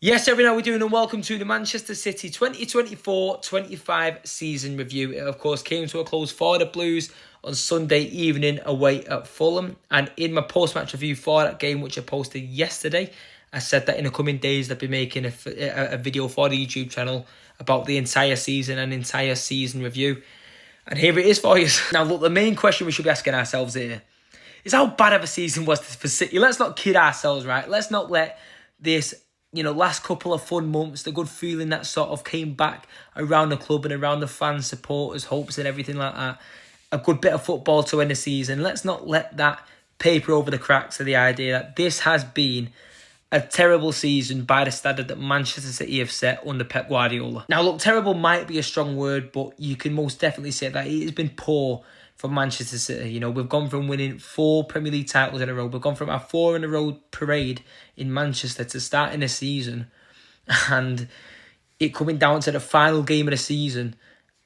Yes, everyone, how we doing? And welcome to the Manchester City 2024-25 season review. It, of course, came to a close for the Blues on Sunday evening away at Fulham. And in my post-match review for that game, which I posted yesterday, I said that in the coming days, I'd be making a video for the YouTube channel about the entire season and entire season review. And here it is for you. Now, look, the main question we should be asking ourselves here is how bad of a season was this for City? Let's not kid ourselves, right? Let's not let this last couple of fun months, the good feeling that sort of came back around the club and around the fans, supporters, hopes and everything like that. A good bit of football to end the season. Let's not let that paper over the cracks of the idea that this has been a terrible season by the standard that Manchester City have set under Pep Guardiola. Now, look, terrible might be a strong word, but you can most definitely say that it has been poor for Manchester City. We've gone from winning 4 Premier League titles in a row. We've gone from our 4-in-a-row parade in Manchester to starting the season and it coming down to the final game of the season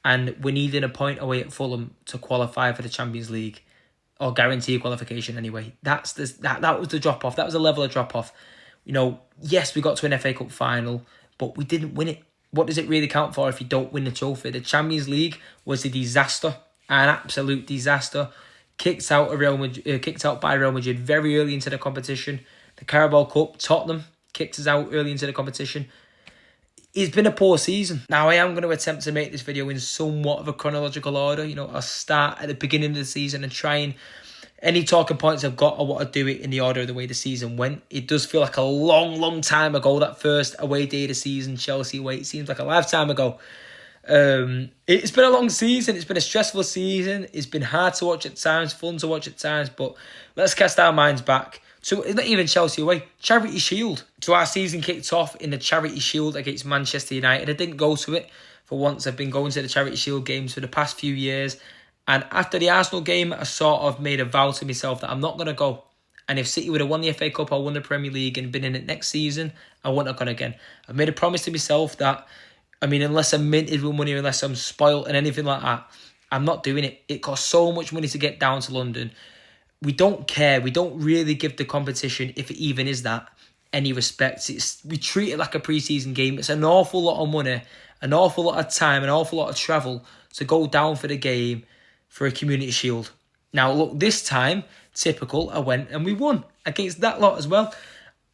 and we're needing a point away at Fulham to qualify for the Champions League or guarantee qualification anyway. That was the drop-off. That was a level of drop-off. Yes, we got to an FA Cup final, but we didn't win it. What does it really count for if you don't win the trophy? The Champions League was a disaster. An absolute disaster. Kicked out by Real Madrid very early into the competition. The Carabao Cup, Tottenham kicked us out early into the competition. It's been a poor season. Now, I am going to attempt to make this video in somewhat of a chronological order. I'll start at the beginning of the season and try and any talking points I've got, I want to do it in the order of the way the season went. It does feel like a long, long time ago, that first away day of the season, Chelsea away. It seems like a lifetime ago. It's been a long season. It's been a stressful season. It's been hard to watch at times, fun to watch at times. But let's cast our minds back to not even Chelsea away, Charity Shield. So our season kicked off in the Charity Shield against Manchester United. I didn't go to it for once. I've been going to the Charity Shield games for the past few years. And after the Arsenal game, I sort of made a vow to myself that I'm not going to go. And if City would have won the FA Cup or won the Premier League and been in it next season, I wouldn't have gone again. I've made a promise to myself that, unless I'm minted with money, unless I'm spoilt and anything like that, I'm not doing it. It costs so much money to get down to London. We don't care. We don't really give the competition, if it even is that, any respect. We treat it like a pre-season game. It's an awful lot of money, an awful lot of time, an awful lot of travel to go down for the game for a Community Shield. Now, look, this time, typical, I went and we won against that lot as well.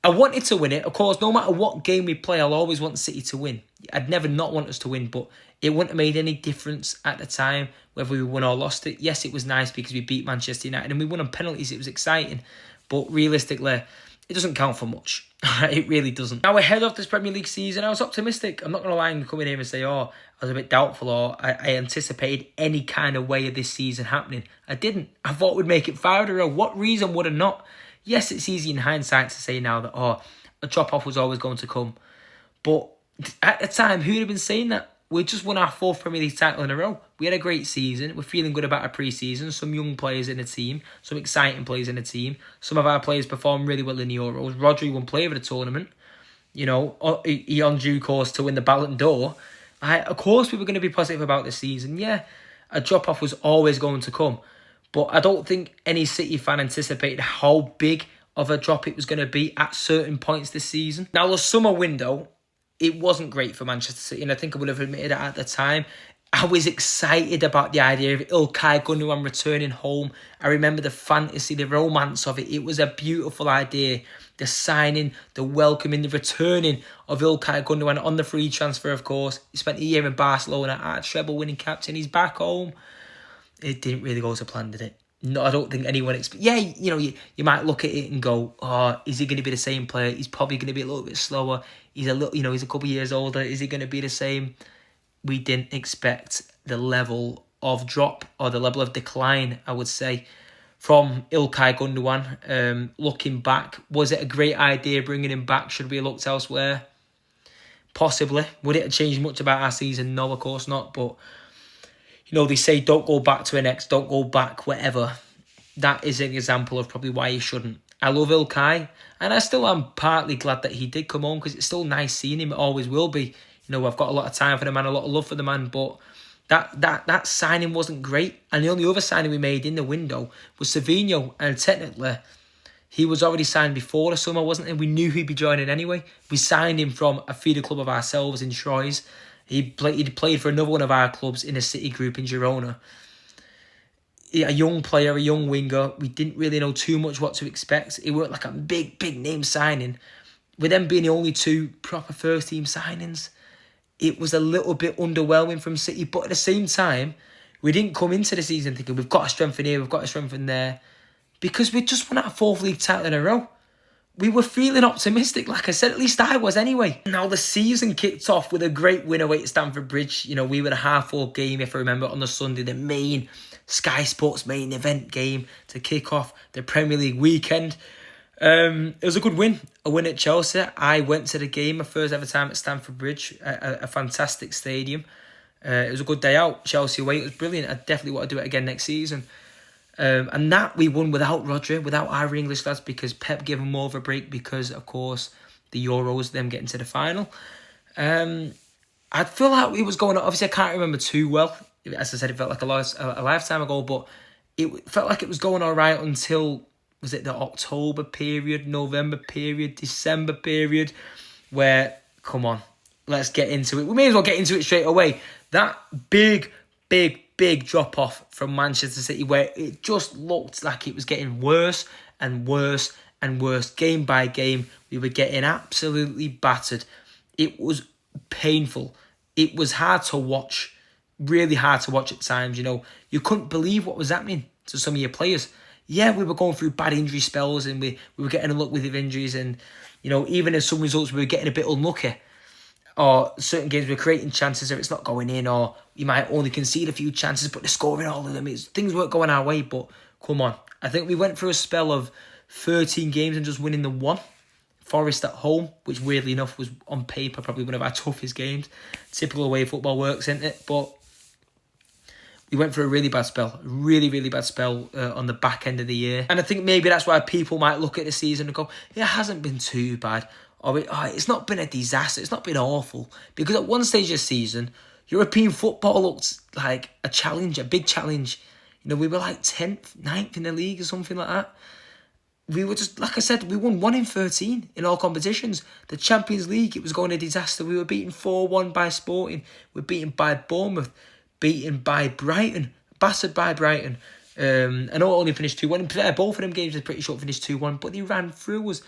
I wanted to win it. Of course, no matter what game we play, I'll always want City to win. I'd never not want us to win, but it wouldn't have made any difference at the time whether we won or lost it. Yes, it was nice because we beat Manchester United and we won on penalties. It was exciting, but realistically, it doesn't count for much. It really doesn't. Now, ahead of this Premier League season, I was optimistic. I'm not going to lie and come in here and say, I was a bit doubtful or I anticipated any kind of way of this season happening. I didn't. I thought we'd make it 5 in a row. What reason would I not? Yes, it's easy in hindsight to say now that, a drop-off was always going to come. But at the time, who would have been saying that? We just won our 4th Premier League title in a row. We had a great season. We're feeling good about our pre-season. Some young players in the team. Some exciting players in the team. Some of our players performed really well in the Euros. Rodri won player of the tournament. He on due course to win the Ballon d'Or. Of course, we were going to be positive about this season. Yeah, a drop-off was always going to come. But I don't think any City fan anticipated how big of a drop it was going to be at certain points this season. Now, the summer window, it wasn't great for Manchester City, and I think I would have admitted it at the time. I was excited about the idea of Ilkay Gundogan returning home. I remember the fantasy, the romance of it. It was a beautiful idea. The signing, the welcoming, the returning of Ilkay Gundogan on the free transfer, of course. He spent a year in Barcelona, at treble-winning captain. He's back home. It didn't really go to plan, did it? No, I don't think anyone expected. Yeah, you might look at it and go, is he going to be the same player? He's probably going to be a little bit slower. He's he's a couple of years older. Is he going to be the same? We didn't expect the level of drop or the level of decline, I would say, from Ilkay Gundogan. Looking back, was it a great idea bringing him back? Should we have looked elsewhere? Possibly. Would it have changed much about our season? No, of course not. But they say don't go back to an ex, don't go back, whatever. That is an example of probably why you shouldn't. I love Ilkay, and I still am partly glad that he did come on because it's still nice seeing him. It always will be. I've got a lot of time for the man, a lot of love for the man, but that signing wasn't great. And the only other signing we made in the window was Savinho, and technically, He was already signed before the summer, wasn't he? We knew he'd be joining anyway. We signed him from a feeder club of ourselves in Troyes. He'd played for another one of our clubs in a City group in Girona. A young player, a young winger. We didn't really know too much what to expect. It weren't like a big name signing. With them being the only 2 proper first team signings, it was a little bit underwhelming from City. But at the same time, we didn't come into the season thinking we've got to strengthen here, we've got to strengthen there, because we just won our 4th league title in a row. We were feeling optimistic, like I said, at least I was anyway. Now the season kicked off with a great win away at Stamford Bridge. You know, we were a half-full game, if I remember, on the Sunday, the main Sky Sports main event game to kick off the Premier League weekend. It was a good win, a win at Chelsea. I went to the game, my first ever time at Stamford Bridge, a fantastic stadium. It was a good day out. Chelsea away, it was brilliant. I definitely want to do it again next season. And that we won without Rodri, without our English lads, because Pep gave them more of a break because, of course, the Euros, them getting to the final. I feel like it was going on. Obviously, I can't remember too well. As I said, it felt like a lifetime ago, but it felt like it was going all right until, was it the October period, November period, December period, where, come on, let's get into it. We may as well get into it straight away. That big drop-off from Manchester City, where it just looked like it was getting worse and worse and worse. Game by game, we were getting absolutely battered. It was painful. It was hard to watch, really hard to watch at times. You know, you couldn't believe what was happening to some of your players. Yeah, we were going through bad injury spells and we were getting unlucky with injuries, and, you know, even in some results we were getting a bit unlucky. Or certain games we're creating chances if it's not going in, or you might only concede a few chances, but they're scoring all of them. Things weren't going our way, but come on. I think we went through a spell of 13 games and just winning the 1. Forest at home, which weirdly enough was on paper probably one of our toughest games. Typical way football works, isn't it? But we went through a really bad spell, really bad spell on the back end of the year. And I think maybe that's why people might look at the season and go, it hasn't been too bad. Or it's not been a disaster, it's not been awful. Because at one stage of the season, European football looked like a challenge, a big challenge. You know, we were like 10th, 9th in the league or something like that. We were just, like I said, we won 1 in 13 in all competitions. The Champions League, it was going a disaster. We were beaten 4-1 by Sporting. We were beaten by Bournemouth, beaten by Brighton, battered by Brighton. I know it only finished 2-1. Both of them games are pretty short, finished 2-1, but they ran through us.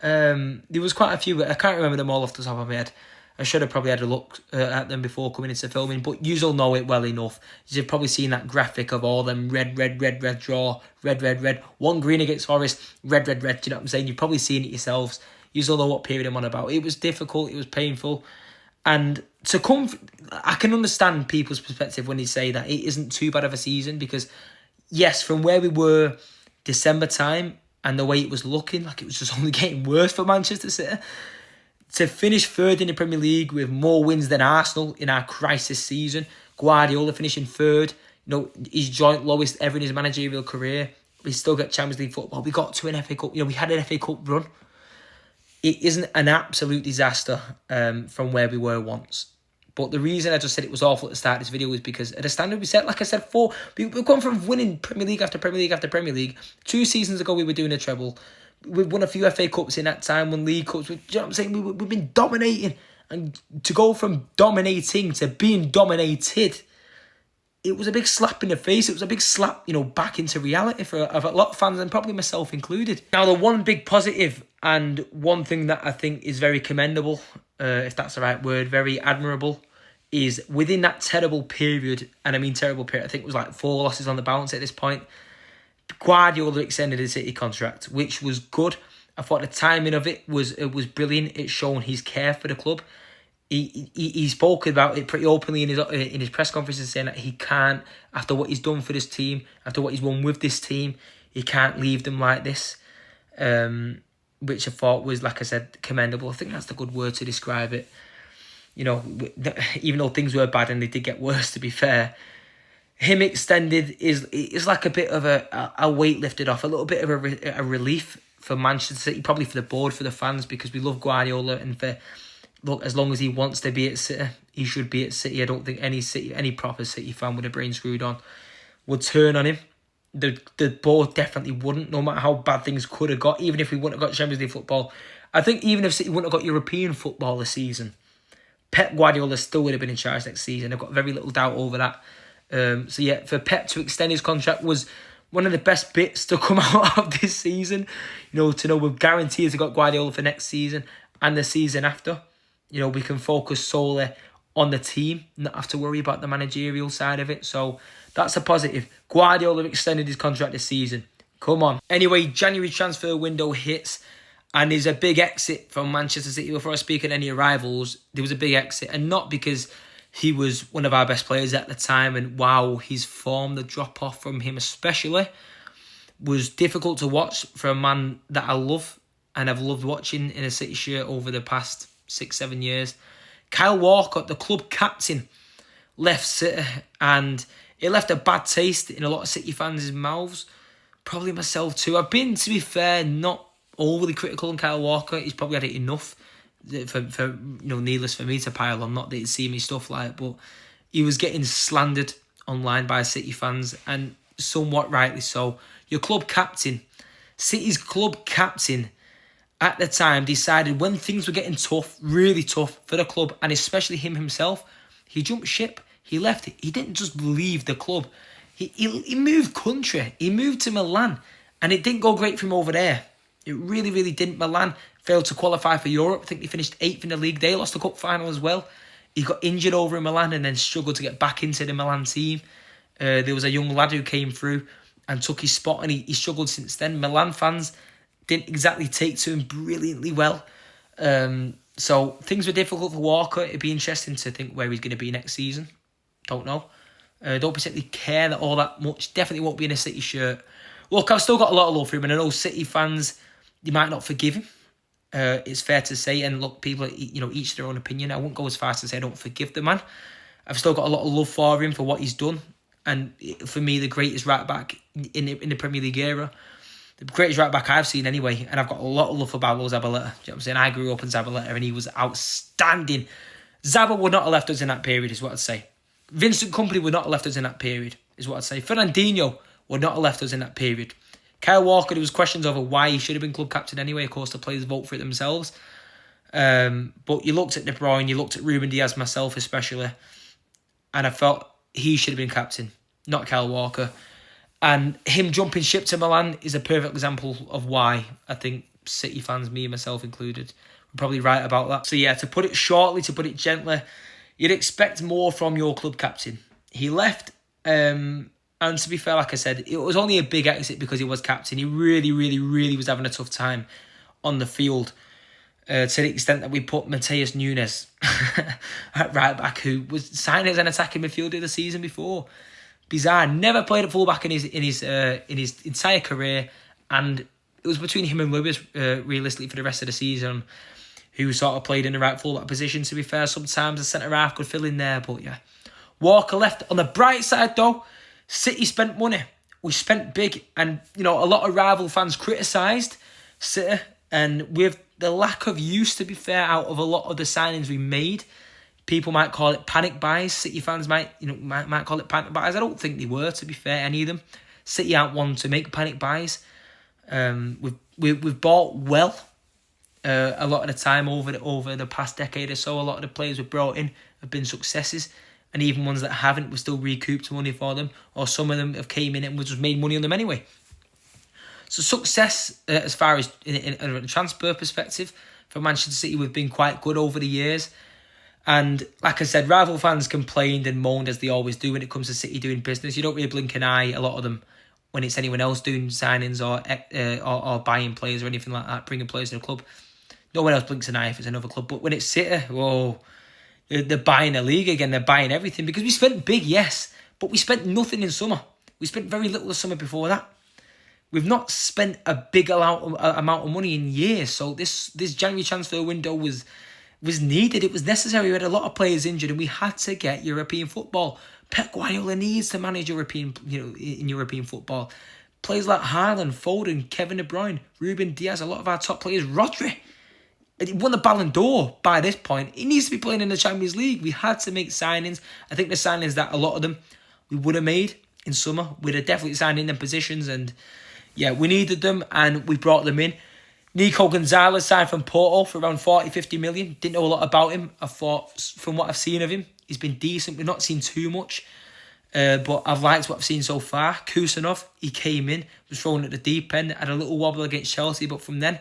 There was quite a few, but I can't remember them all off the top of my head. I should have probably had a look at them before coming into filming, but you'll know it well enough. You've probably seen that graphic of all them red draw, red. 1 green against Forest, red. Do you know what I'm saying? You've probably seen it yourselves. You'll know what period I'm on about. It was difficult, it was painful. And to come, I can understand people's perspective when they say that it isn't too bad of a season, because yes, from where we were December time and the way it was looking, like it was just only getting worse for Manchester City. To finish 3rd in the Premier League with more wins than Arsenal in our crisis season, Guardiola finishing 3rd, you know, his joint lowest ever in his managerial career. We still get Champions League football. We got to an FA Cup. You know, we had an FA Cup run. It isn't an absolute disaster from where we were once. But the reason I just said it was awful at the start of this video is because at the standard we set, like I said, we've gone from winning Premier League after Premier League after Premier League. 2 seasons ago we were doing a treble. We've won a few FA Cups in that time, won League Cups. Do you know what I'm saying? We've been dominating. And to go from dominating to being dominated, it was a big slap in the face. It was a big slap, you know, back into reality for a lot of fans, and probably myself included. Now, the one big positive and one thing that I think is very commendable, if that's the right word, very admirable, is within that terrible period, and I mean terrible period, I think it was like 4 losses on the bounce at this point, Guardiola extended his City contract, which was good. I thought the timing of it was brilliant. It's shown his care for the club. He spoke about it pretty openly in his press conferences, saying that he can't, after what he's done for this team, after what he's won with this team, he can't leave them like this. Which I thought was, like I said, commendable. I think that's the good word to describe it. You know, even though things were bad and they did get worse, to be fair, him extended is like a bit of a weight lifted off, a little bit of a relief for Manchester City, probably for the board, for the fans, because we love Guardiola, and as long as he wants to be at City, he should be at City. I don't think any proper City fan with a brain screwed on would turn on him. the board definitely wouldn't, no matter how bad things could have got, even if we wouldn't have got Champions League football. I think even if City wouldn't have got European football this season, Pep Guardiola still would have been in charge next season. I've got very little doubt over that. So yeah, for Pep to extend his contract was one of the best bits to come out of this season. To know we've guaranteed to got Guardiola for next season and the season after. We can focus solely on the team, not have to worry about the managerial side of it. So that's a positive. Guardiola extended his contract this season. Come on. Anyway, January transfer window hits. And there's a big exit from Manchester City. Before I speak on any arrivals, there was a big exit. And not because he was one of our best players at the time. And wow, his form, the drop-off from him especially, was difficult to watch for a man that I love. And I've loved watching in a City shirt over the past 6-7 years. Kyle Walker, the club captain, left City. And it left a bad taste in a lot of City fans' mouths. Probably myself too. I've been, to be fair, not overly critical on Kyle Walker. He's probably had it enough for needless for me to pile on. Not that he'd see me stuff like, but he was getting slandered online by City fans, and somewhat rightly so. Your club captain, City's club captain, at the time decided when things were getting tough, really tough for the club, and especially him himself, he jumped ship. He left it. He didn't just leave the club. He moved country. He moved to Milan, and it didn't go great for him over there. It really, really didn't. Milan failed to qualify for Europe. I think they finished 8th in the league. They lost the cup final as well. He got injured over in Milan and then struggled to get back into the Milan team. There was a young lad who came through and took his spot, and he struggled since then. Milan fans didn't exactly take to him brilliantly well. So things were difficult for Walker. It'd be interesting to think where he's going to be next season. Don't know. Don't particularly care that all that much. Definitely won't be in a City shirt. Look, I've still got a lot of love for him, and I know City fans, they might not forgive him. It's fair to say, and look, people, each their own opinion. I won't go as far as to say I don't forgive the man. I've still got a lot of love for him for what he's done, and for me, the greatest right back in the Premier League era, the greatest right back I've seen anyway. And I've got a lot of love for Pablo Zabaleta. You know what I'm saying? I grew up in Zabaleta, and he was outstanding. Zaba would not have left us in that period, is what I'd say. Vincent Kompany would not have left us in that period, is what I'd say. Fernandinho would not have left us in that period. Kyle Walker, there was questions over why he should have been club captain anyway. Of course, the players vote for it themselves. But you looked at De Bruyne, you looked at Ruben Diaz, myself especially, and I felt he should have been captain, not Kyle Walker. And him jumping ship to Milan is a perfect example of why I think City fans, me and myself included, were probably right about that. So yeah, to put it shortly, to put it gently, you'd expect more from your club captain. He left, and to be fair, like I said, it was only a big exit because he was captain. He really, really, really was having a tough time on the field, to the extent that we put Mateus Nunes at right back, who was signed as an attacking midfielder the season before. Bizarre. Never played at fullback in his entire career, and it was between him and Lewis, realistically, for the rest of the season, who sort of played in the right fullback position. To be fair, sometimes the centre half could fill in there, but yeah. Walker left. On the bright side, though, City spent money. We spent big, and a lot of rival fans criticised City, and with the lack of use, to be fair, out of a lot of the signings we made, people might call it panic buys. City fans might call it panic buys. I don't think they were, to be fair, any of them. City aren't one to make panic buys. We've bought well a lot of the time over the past decade or so. A lot of the players we've brought in have been successes, and even ones that haven't, we've still recouped money for them, or some of them have came in and we just made money on them anyway. So success, as far as in a transfer perspective, for Manchester City, we've been quite good over the years. And like I said, rival fans complained and moaned, as they always do when it comes to City doing business. You don't really blink an eye, a lot of them, when it's anyone else doing signings or buying players or anything like that, bringing players to the club. No one else blinks an eye if it's another club. But when it's City, whoa, they're buying the league again. They're buying everything. Because we spent big, yes, but we spent nothing in summer. We spent very little the summer before that. We've not spent a big amount of money in years. So this January transfer window was needed. It was necessary. We had a lot of players injured, and we had to get European football. Pep Guardiola needs to manage in European football. Players like Haaland, Foden, Kevin De Bruyne, Ruben Diaz, a lot of our top players. Rodri, he won the Ballon d'Or by this point. He needs to be playing in the Champions League. We had to make signings. I think the signings that a lot of them we would have made in summer. We'd have definitely signed in them positions, and yeah, we needed them, and we brought them in. Nico Gonzalez signed from Porto for around 40, 50 million. Didn't know a lot about him. I thought, from what I've seen of him, he's been decent. We've not seen too much, but I've liked what I've seen so far. Kusanov, he came in, was thrown at the deep end, had a little wobble against Chelsea, but from then,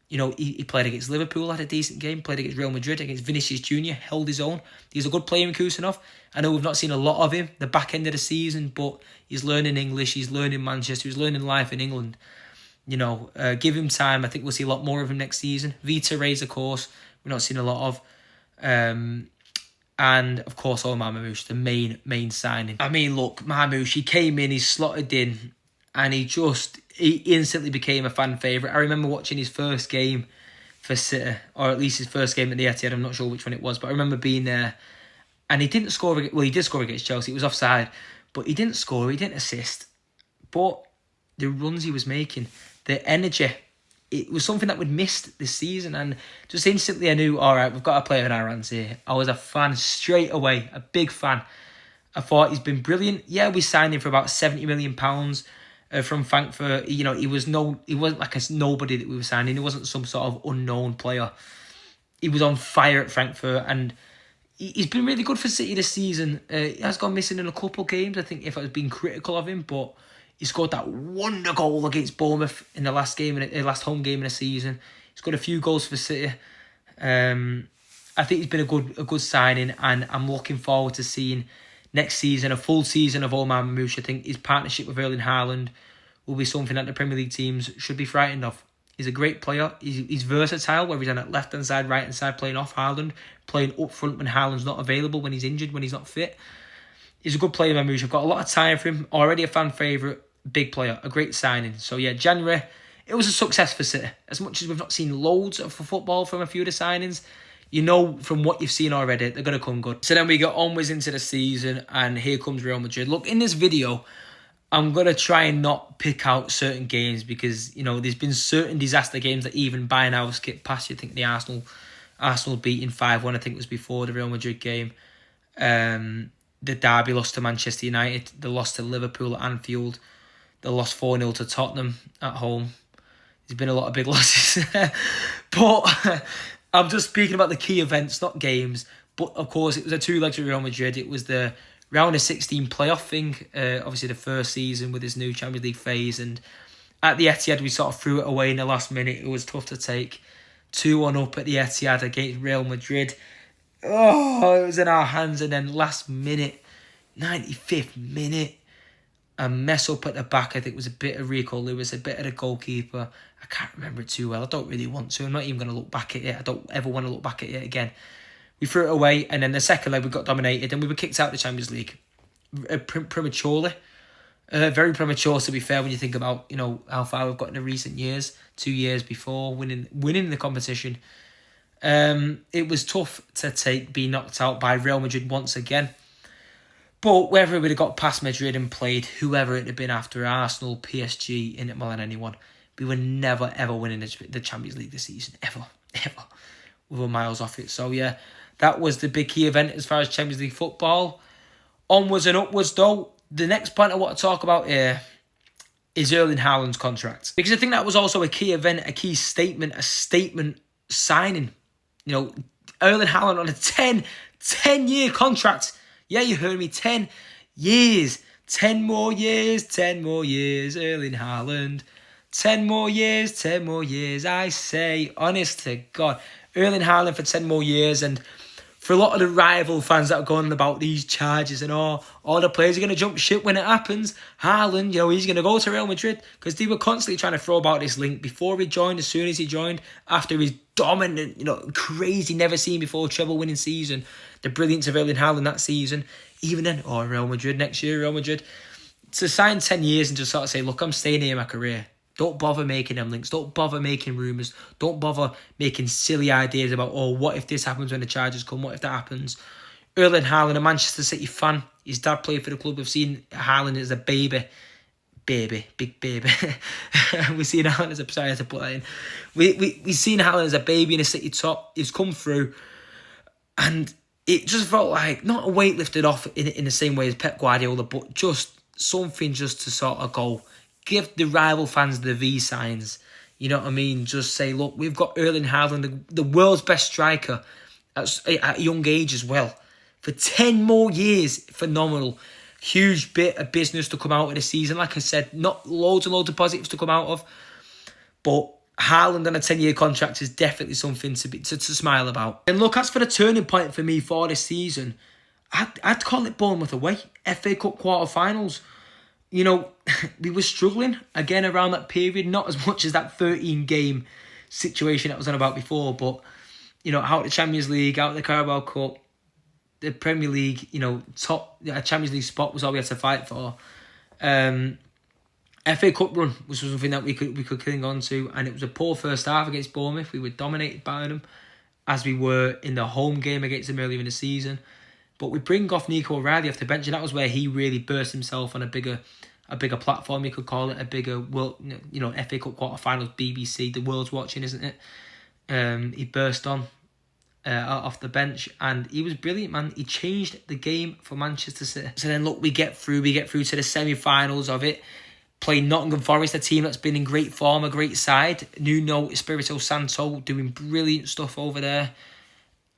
you know, he played against Liverpool, had a decent game, played against Real Madrid, against Vinicius Jr., held his own. He's a good player in Kusanov. I know we've not seen a lot of him the back end of the season, but he's learning English, he's learning Manchester, he's learning life in England. You know, give him time. I think we'll see a lot more of him next season. Vita Reyes, of course, we've not seen a lot of. And, of course, Omar Mamouche, the main signing. I mean, look, Mamouche, he came in, he slotted in, and he instantly became a fan favourite. I remember watching his first game for City, or at least his first game at the Etihad. I'm not sure which one it was, but I remember being there. And he didn't score. Well, he did score against Chelsea. It was offside, but he didn't score. He didn't assist. But the runs he was making, the energy, it was something that we'd missed this season. And just instantly I knew, all right, we've got a player in our hands here. I was a fan straight away, a big fan. I thought he's been brilliant. Yeah, we signed him for about £70 million from Frankfurt. You know, he wasn't like a nobody that we were signing. He wasn't some sort of unknown player. He was on fire at Frankfurt, and he's been really good for City this season. He has gone missing in a couple of games, I think, if I was being critical of him, but he scored that wonder goal against Bournemouth in the last home game in the season. He's got a few goals for City. I think he's been a good signing, and I'm looking forward to seeing next season a full season of Omar Mamouche. I think his partnership with Erling Haaland will be something that the Premier League teams should be frightened of. He's a great player. He's versatile, whether he's on that left-hand side, right-hand side, playing off Haaland, playing up front when Haaland's not available, when he's injured, when he's not fit. He's a good player, Mamouche. I've got a lot of time for him. Already a fan favourite, big player, a great signing. So yeah, January, it was a success for City. As much as we've not seen loads of football from a few of the signings, you know from what you've seen already, they're going to come good. So then we get onwards into the season, and here comes Real Madrid. Look, in this video, I'm going to try and not pick out certain games because, you know, there's been certain disaster games that even by now have skipped past. You think the Arsenal beating 5-1, I think it was before the Real Madrid game. The derby lost to Manchester United. They lost to Liverpool at Anfield. They lost 4-0 to Tottenham at home. There's been a lot of big losses. But I'm just speaking about the key events, not games. But, of course, it was a two-legged Real Madrid. It was the round of 16 playoff thing. Obviously, the first season with this new Champions League phase. And at the Etihad, we sort of threw it away in the last minute. It was tough to take. 2-1 up at the Etihad against Real Madrid. Oh, it was in our hands. And then last minute, 95th minute, a mess up at the back. I think it was a bit of Rico Lewis, a bit of the goalkeeper. I can't remember it too well. I don't really want to. I'm not even going to look back at it. I don't ever want to look back at it again. We threw it away, and then the second leg we got dominated, and we were kicked out of the Champions League prematurely. Very premature, to be fair, when you think about, you know, how far we've got in the recent years. 2 years before winning the competition. It was tough to be knocked out by Real Madrid once again. But whether we'd have got past Madrid and played whoever it had been after, Arsenal, PSG, Inter Milan, anyone, we were never, ever winning the Champions League this season. Ever. We were miles off it. So, yeah, that was the big key event as far as Champions League football. Onwards and upwards, though, the next point I want to talk about here is Erling Haaland's contract. Because I think that was also a key event, a key statement, a statement signing. You know, Erling Haaland on a 10-year contract. Yeah, you heard me, 10 years. 10 more years, Erling Haaland. 10 more years, I say, honest to God. Erling Haaland for 10 more years, and for a lot of the rival fans that are going on about these charges and all the players are going to jump ship when it happens. Haaland, you know, he's going to go to Real Madrid because they were constantly trying to throw about this link before he joined, as soon as he joined, after his dominant, you know, crazy, never seen before treble-winning season, the brilliance of Erling Haaland that season, even then, Real Madrid next year, Real Madrid, to sign 10 years and just sort of say, look, I'm staying here in my career. Don't bother making them links. Don't bother making rumours. Don't bother making silly ideas about, what if this happens when the charges come? What if that happens? Erling Haaland, a Manchester City fan. His dad played for the club. We've seen Haaland as a baby. Big baby. We've seen Haaland as a... Sorry, I had to put that in. We've seen Haaland as a baby in a City top. He's come through. And it just felt like, not a weight lifted off in the same way as Pep Guardiola, but just something just to sort of go, give the rival fans the V signs. You know what I mean? Just say, look, we've got Erling Haaland, the world's best striker at a young age as well. For 10 more years, phenomenal. Huge bit of business to come out of the season. Like I said, not loads and loads of positives to come out of. But Haaland on a 10-year contract is definitely something to smile about. And look, as for the turning point for me for this season, I'd call it Bournemouth away. FA Cup quarter-finals. You know, we were struggling again around that period. Not as much as that 13-game situation that was on about before. But, you know, out of the Champions League, out of the Carabao Cup, the Premier League, you know, top Champions League spot was all we had to fight for. FA Cup run was something that we could cling on to, and it was a poor first half against Bournemouth. We were dominated by them, as we were in the home game against them earlier in the season. But we bring off Nico O'Reilly off the bench, and that was where he really burst himself on a bigger platform, you could call it, a bigger world, you know, FA Cup quarterfinals, BBC, the world's watching, isn't it? He burst on off the bench, and he was brilliant, man. He changed the game for Manchester City. So then look, we get through to the semi-finals of it. Playing Nottingham Forest, a team that's been in great form, a great side. Nuno Espirito Santo doing brilliant stuff over there.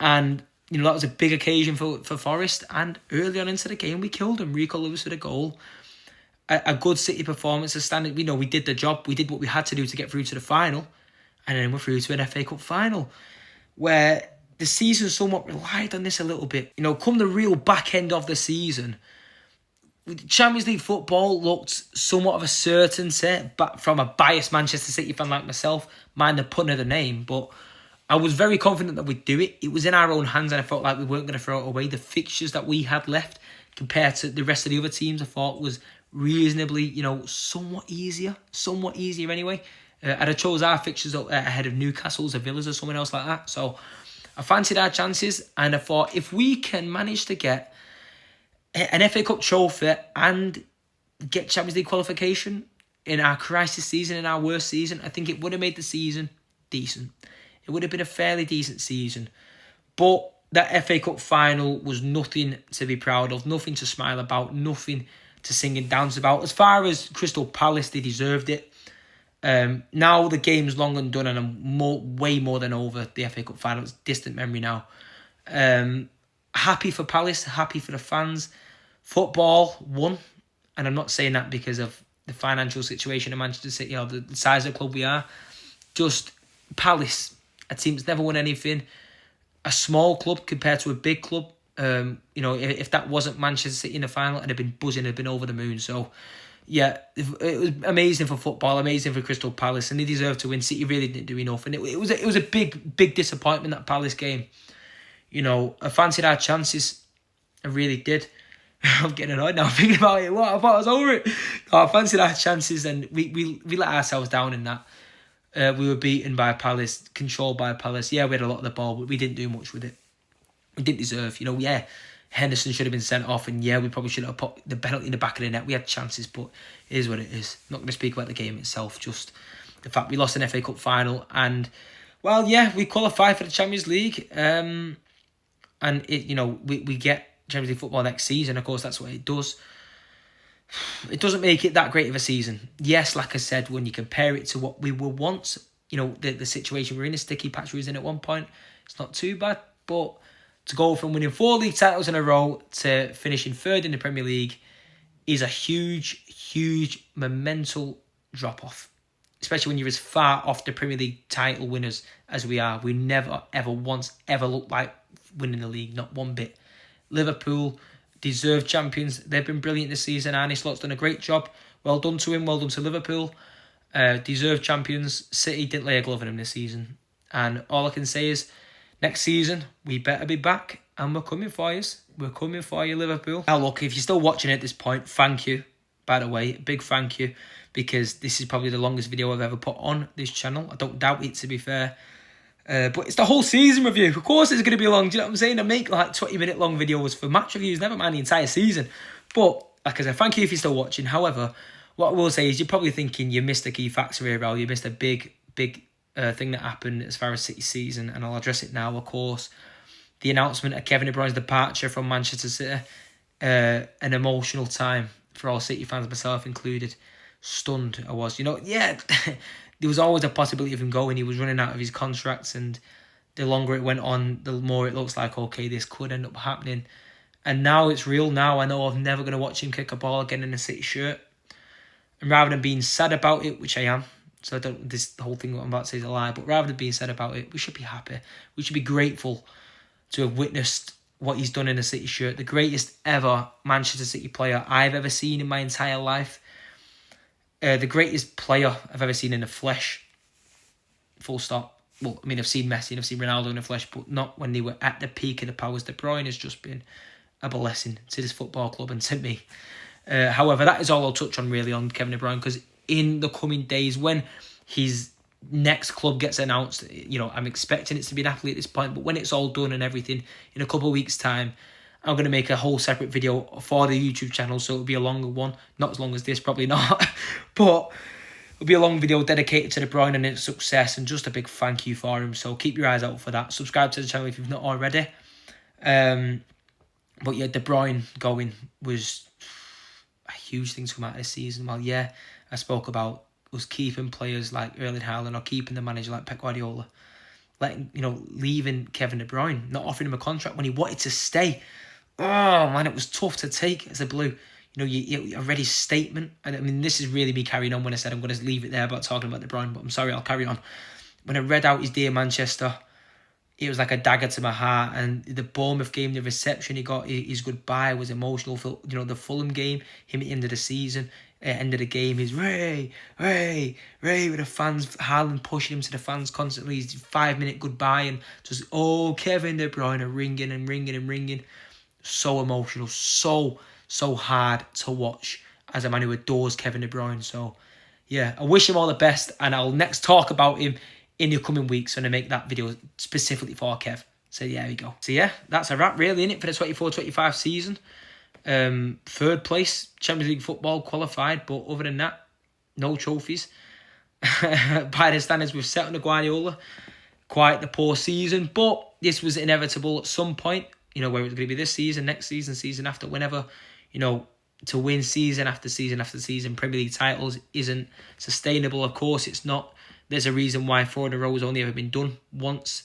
And, you know, that was a big occasion for Forest. And early on into the game, we killed them. Rico Lewis with a goal. A good City performance. A standard, you know, we did the job. We did what we had to do to get through to the final. And then we're through to an FA Cup final, where the season somewhat relied on this a little bit. You know, come the real back end of the season, Champions League football looked somewhat of a certainty, but from a biased Manchester City fan like myself, mind the pun of the name, but I was very confident that we'd do it. It was in our own hands, and I felt like we weren't going to throw it away. The fixtures that we had left compared to the rest of the other teams, I thought was reasonably, you know, somewhat easier anyway. I'd have chose our fixtures ahead of Newcastle's or Villa's or someone else like that. So I fancied our chances, and I thought if we can manage to get an FA Cup trophy and get Champions League qualification in our crisis season, in our worst season, I think it would have made the season decent. It would have been a fairly decent season. But that FA Cup final was nothing to be proud of, nothing to smile about, nothing to sing and dance about. As far as Crystal Palace, they deserved it. Now the game's long and done, and I'm way more than over the FA Cup final. It's distant memory now. Happy for Palace, happy for the fans. Football won, and I'm not saying that because of the financial situation of Manchester City or the size of the club we are. Just Palace, a team that's never won anything, a small club compared to a big club. You know, if that wasn't Manchester City in the final, it'd have been buzzing, it'd have been over the moon. So, yeah, it was amazing for football, amazing for Crystal Palace, and they deserved to win. City really didn't do enough, and it was a big disappointment, that Palace game. You know, I fancied our chances. I really did. I'm getting annoyed now thinking about it. What? I thought I was over it. No, I fancied our chances, and we let ourselves down in that. We were beaten by Palace, controlled by Palace. Yeah, we had a lot of the ball, but we didn't do much with it. We didn't deserve. You know, yeah, Henderson should have been sent off, and yeah, we probably should have put the penalty in the back of the net. We had chances, but it is what it is. I'm not going to speak about the game itself, just the fact we lost an FA Cup final, and, well, yeah, we qualified for the Champions League. And it, you know, we get Champions League football next season. Of course, that's what it does. It doesn't make it that great of a season. Yes, like I said, when you compare it to what we were once, you know, the situation we're in, a sticky patch we was in at one point, it's not too bad. But to go from winning 4 league titles in a row to finishing third in the Premier League is a huge momental drop-off. Especially when you're as far off the Premier League title winners as we are. We never, ever once, ever looked like winning the league, not one bit. Liverpool, deserved champions. They've been brilliant this season. Arne Slot's done a great job. Well done to him, well done to Liverpool. Deserved champions. City didn't lay a glove on him this season. And all I can say is, next season, we better be back, and we're coming for you. We're coming for you, Liverpool. Now look, if you're still watching at this point, thank you. By the way, big thank you, because this is probably the longest video I've ever put on this channel. I don't doubt it, to be fair. But it's the whole season review. Of course it's going to be long. Do you know what I'm saying? I make like 20-minute long videos for match reviews, never mind the entire season. But, like I said, thank you if you're still watching. However, what I will say is you're probably thinking you missed a key factor here, Raul. You missed a big thing that happened as far as City's season, and I'll address it now, of course. The announcement of Kevin De Bruyne's departure from Manchester City. An emotional time for all City fans, myself included, stunned I was. Yeah, there was always a possibility of him going. He was running out of his contracts, and the longer it went on, the more it looks like, okay, this could end up happening. And now it's real. Now I know I'm never going to watch him kick a ball again in a City shirt. And rather than being sad about it, which I am, so the whole thing what I'm about to say is a lie, but rather than being sad about it, we should be happy. We should be grateful to have witnessed what he's done in a City shirt. The greatest ever Manchester City player I've ever seen in my entire life. The greatest player I've ever seen in the flesh. Full stop. Well, I mean, I've seen Messi and I've seen Ronaldo in the flesh, but not when they were at the peak of the powers. De Bruyne has just been a blessing to this football club and to me. However, that is all I'll touch on really on Kevin De Bruyne, because in the coming days, when his next club gets announced, I'm expecting it to be Napoli at this point, but when it's all done and everything, in a couple of weeks' time, I'm going to make a whole separate video for the YouTube channel, so it'll be a longer one. Not as long as this, probably not, but it'll be a long video dedicated to De Bruyne and his success, and just a big thank you for him. So keep your eyes out for that. Subscribe to the channel if you've not already. But yeah, De Bruyne going was a huge thing to come out of this season. Well, yeah, I spoke about us keeping players like Erling Haaland or keeping the manager like Pep Guardiola, leaving Kevin De Bruyne, not offering him a contract when he wanted to stay. Oh man, it was tough to take as a Blue. You read his statement, and I mean, this is really me carrying on when I said I'm going to leave it there about talking about De Bruyne, but I'm sorry, I'll carry on. When I read out his Dear Manchester, it was like a dagger to my heart. And the Bournemouth game, the reception he got, his goodbye was emotional. For the Fulham game, him at the end of the season, end of the game, he's Ray with the fans, Haaland pushing him to the fans constantly, his 5-minute goodbye, and just, Kevin De Bruyne ringing and ringing and ringing. So emotional, so hard to watch as a man who adores Kevin De Bruyne. So yeah, I wish him all the best, and I'll next talk about him in the coming weeks when I make that video specifically for Kev. So yeah, there we go. So yeah, that's a wrap really, innit, for the 24-25 season. Third place, Champions League football, qualified, but other than that, no trophies. By the standards we've set on the Guardiola, quite the poor season, but this was inevitable at some point, whether it's going to be this season, next season, season after, whenever, to win season after season after season, Premier League titles isn't sustainable. Of course, it's not. There's a reason why 4 in a row has only ever been done once,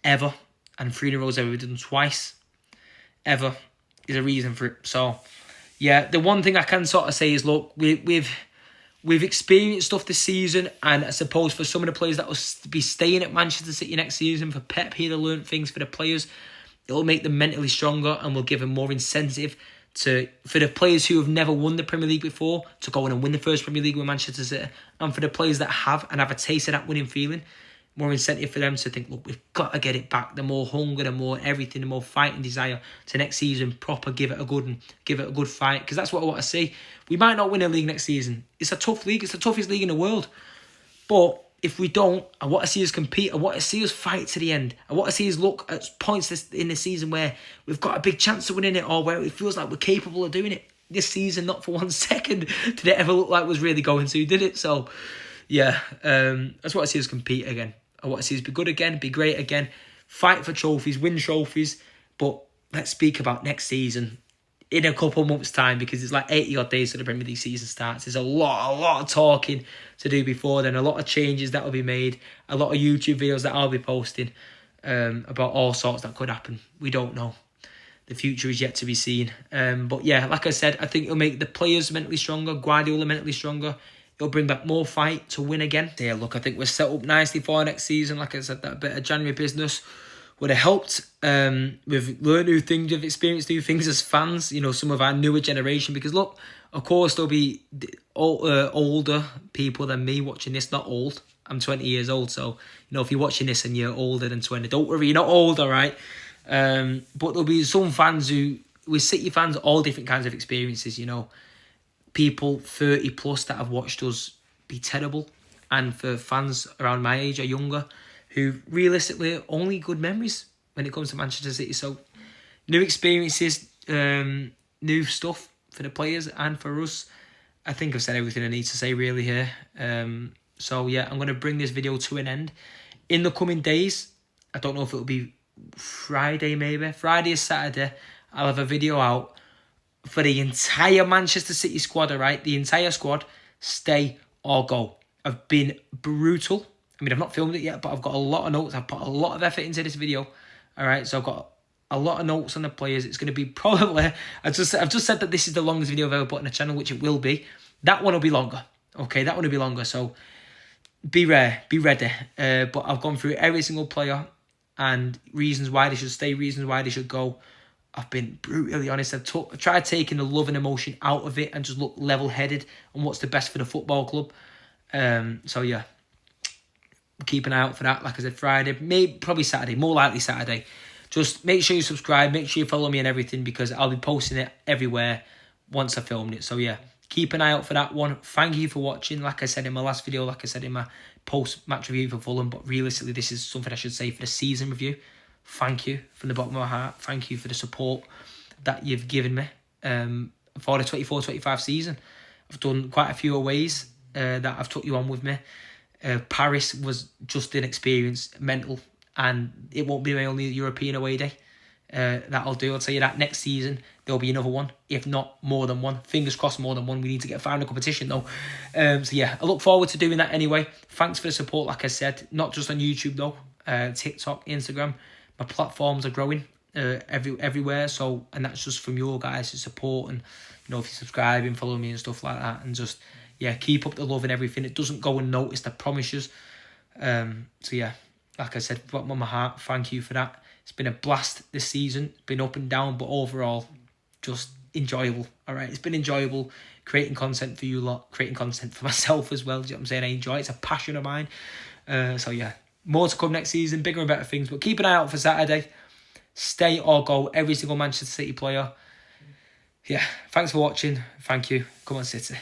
ever, and 3 in a row has ever been done twice, ever. There's a reason for it. So, yeah, the one thing I can sort of say is, look, we've experienced stuff this season, and I suppose for some of the players that will be staying at Manchester City next season, for Pep here to learn things for the players, it'll make them mentally stronger and will give them more incentive for the players who have never won the Premier League before to go in and win the first Premier League with Manchester City, and for the players that have and have a taste of that winning feeling, more incentive for them to think, look, we've got to get it back. The more hunger, the more everything, the more fighting desire to next season, proper give it a good fight, because that's what I want to see. We might not win a league next season. It's a tough league. It's the toughest league in the world. But if we don't, I want to see us compete. I want to see us fight to the end. I want to see us look at points in the season where we've got a big chance of winning it, or where it feels like we're capable of doing it. This season, not for 1 second did it ever look like it was really going to, did it? So, yeah, I just want to see us compete again. I want to see us be good again, be great again, fight for trophies, win trophies. But let's speak about next season in a couple months' time, because it's like 80 odd days till the Premier League season starts. There's a lot of talking to do before then, a lot of changes that will be made, a lot of YouTube videos that I'll be posting about all sorts that could happen. We don't know. The future is yet to be seen. But yeah, like I said, I think it'll make the players mentally stronger, Guardiola mentally stronger. It'll bring back more fight to win again. So yeah, look, I think we're set up nicely for next season. Like I said, that bit of January business would have helped. We've learned new things, we've experienced new things as fans, some of our newer generation. Because look, of course, there'll be older people than me watching this. Not old. I'm 20 years old. So, if you're watching this and you're older than 20, don't worry, you're not old, all right? But there'll be some fans with City fans, all different kinds of experiences, People 30 plus that have watched us be terrible. And for fans around my age or younger, who realistically only good memories when it comes to Manchester City. So new experiences, new stuff for the players and for us. I think I've said everything I need to say really here. So yeah, I'm going to bring this video to an end. In the coming days, I don't know if it'll be Friday maybe. Friday or Saturday, I'll have a video out for the entire Manchester City squad, all right? The entire squad, stay or go. I've been brutal. I mean, I've not filmed it yet, but I've got a lot of notes. I've put a lot of effort into this video, all right? So I've got a lot of notes on the players. It's going to be probably... I've just said that this is the longest video I've ever put on the channel, which it will be. That one will be longer, okay? That one will be longer, so be ready. But I've gone through every single player and reasons why they should stay, reasons why they should go. I've been brutally honest. I've tried taking the love and emotion out of it and just look level-headed on what's the best for the football club. So, yeah. Keep an eye out for that. Like I said, Friday, maybe probably Saturday, more likely Saturday. Just make sure you subscribe. Make sure you follow me and everything because I'll be posting it everywhere once I filmed it. So, yeah. Keep an eye out for that one. Thank you for watching. Like I said in my last video, like I said in my post-match review for Fulham, but realistically, this is something I should say for the season review. Thank you from the bottom of my heart. Thank you for the support that you've given me for the 24-25 season. I've done quite a few aways that I've took you on with me. Paris was just an experience, mental, and it won't be my only European away day. That I'll do. I'll tell you that next season there'll be another one, if not more than one. Fingers crossed, more than one. We need to get a final competition though. So yeah, I look forward to doing that anyway. Thanks for the support, like I said, not just on YouTube though. TikTok, Instagram, my platforms are growing everywhere. So, and that's just from your guys' support and if you subscribe and follow me and stuff like that, and just keep up the love and everything. It doesn't go unnoticed, I promise you. So yeah, like I said, bottom of my heart, thank you for that. It's been a blast this season. It's been up and down, but overall, just enjoyable. All right, it's been enjoyable creating content for you lot, creating content for myself as well. Do you know what I'm saying? I enjoy it. It's a passion of mine. So yeah, more to come next season, bigger and better things. But keep an eye out for Saturday. Stay or go, every single Manchester City player. Yeah, thanks for watching. Thank you. Come on, City.